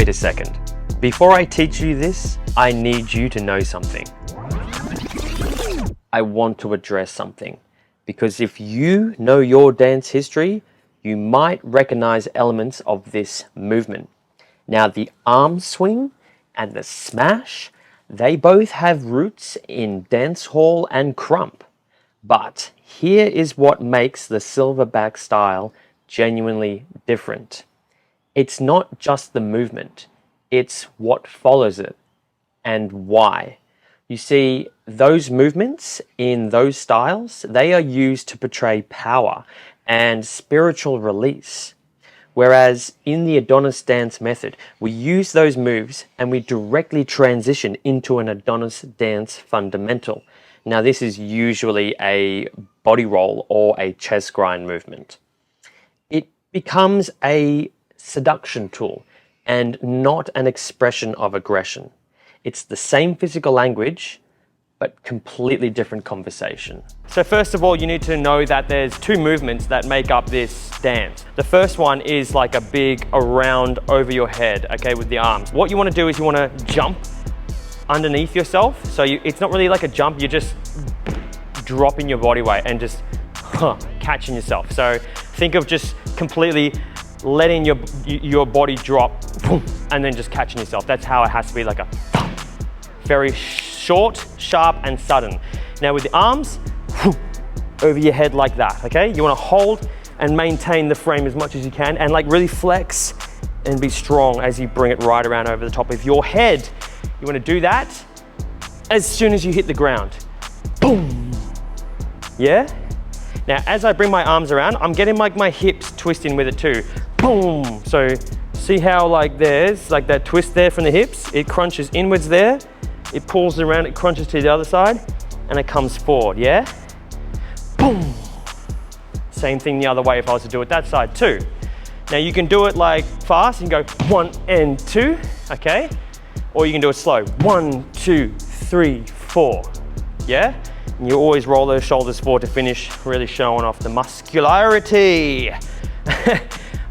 Wait a second. Before I teach you this, I need you to know something. I want to address something, because if you know your dance history, you might recognize elements of this movement. Now, the arm swing and the smash, they both have roots in dancehall and crump. But here is what makes the Silverback style genuinely different. It's not just the movement, it's what follows it and why. You see, those movements in those styles, they are used to portray power and spiritual release. Whereas in the Adonis Dance method, we use those moves and we directly transition into an Adonis Dance fundamental. Now, this is usually a body roll or a chest grind movement. It becomes a seduction tool and not an expression of aggression. It's the same physical language, but completely different conversation. So first of all, you need to know that there's two movements that make up this dance. The first one is like a big around over your head, okay, with the arms. What you want to do is you want to jump underneath yourself. So it's not really like a jump, you're just dropping your body weight and just catching yourself. So think of just completely letting your body drop and then just catching yourself. That's how it has to be, like a very short, sharp, and sudden. Now with the arms, over your head like that, okay? You want to hold and maintain the frame as much as you can and like really flex and be strong as you bring it right around over the top of your head. You want to do that as soon as you hit the ground. Boom. Yeah? Now, as I bring my arms around, I'm getting like my hips twisting with it too. Boom. So see how like there's like that twist there from the hips? It crunches inwards there. It pulls around, it crunches to the other side, and it comes forward, yeah? Boom! Same thing the other way if I was to do it that side too. Now you can do it like fast, you can go 1 and 2, okay? Or you can do it slow, 1, 2, 3, 4, yeah? And you always roll those shoulders forward to finish, really showing off the muscularity.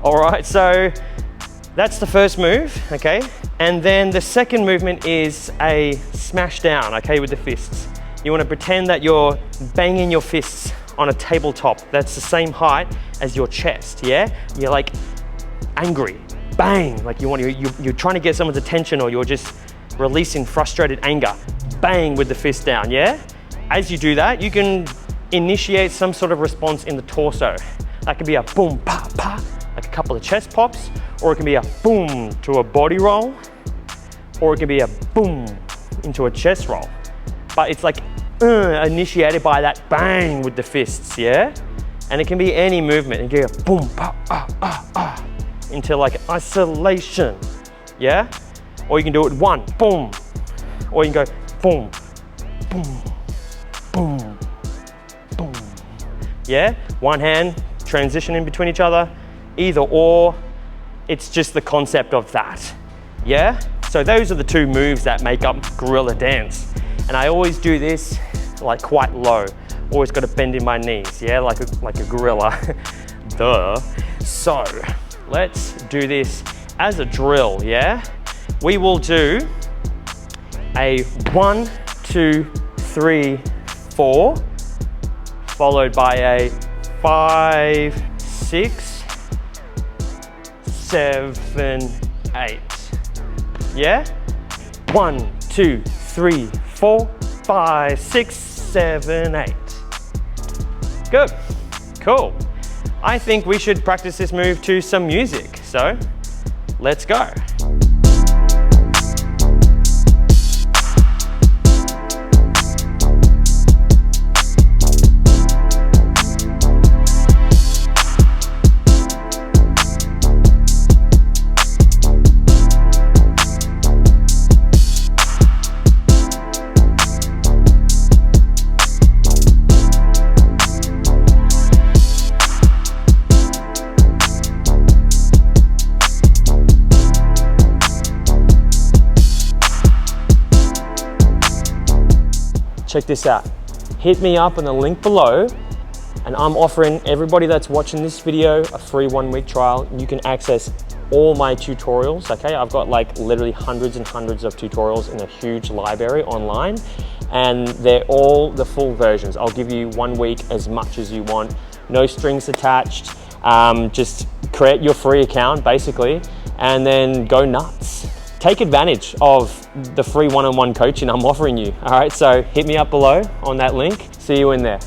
All right, so that's the first move, okay? And then the second movement is a smash down, okay, with the fists. You want to pretend that you're banging your fists on a tabletop that's the same height as your chest, yeah? You're like angry, bang, like you're trying to get someone's attention, or you're just releasing frustrated anger, bang with the fist down, yeah? As you do that, you can initiate some sort of response in the torso. That could be a boom, pa, pa, like a couple of chest pops, or it can be a boom to a body roll, or it can be a boom into a chest roll. But it's like initiated by that bang with the fists, yeah? And it can be any movement. You can go boom, pa, ah, ah, ah, into like isolation, yeah? Or you can do it 1, boom. Or you can go boom, boom, boom, boom. Yeah? One hand, transition in between each other, either or. It's just the concept of that, yeah? So those are the two moves that make up gorilla dance. And I always do this like quite low. Always got to bend in my knees, yeah? Like a gorilla, duh. So let's do this as a drill, yeah? We will do a 1, 2, 3, 4, followed by a 5, 6, 7, 8. Yeah? 1, 2, 3, 4, 5, 6, 7, 8. Good. Cool. I think we should practice this move to some music. So, let's go. Check this out. Hit me up on the link below, and I'm offering everybody that's watching this video a free 1-week trial. You can access all my tutorials, okay? I've got like literally hundreds and hundreds of tutorials in a huge library online, and they're all the full versions. I'll give you 1 week, as much as you want, no strings attached. Just create your free account basically, and then go nuts. Take advantage of the free one-on-one coaching I'm offering you. All right, so hit me up below on that link. See you in there.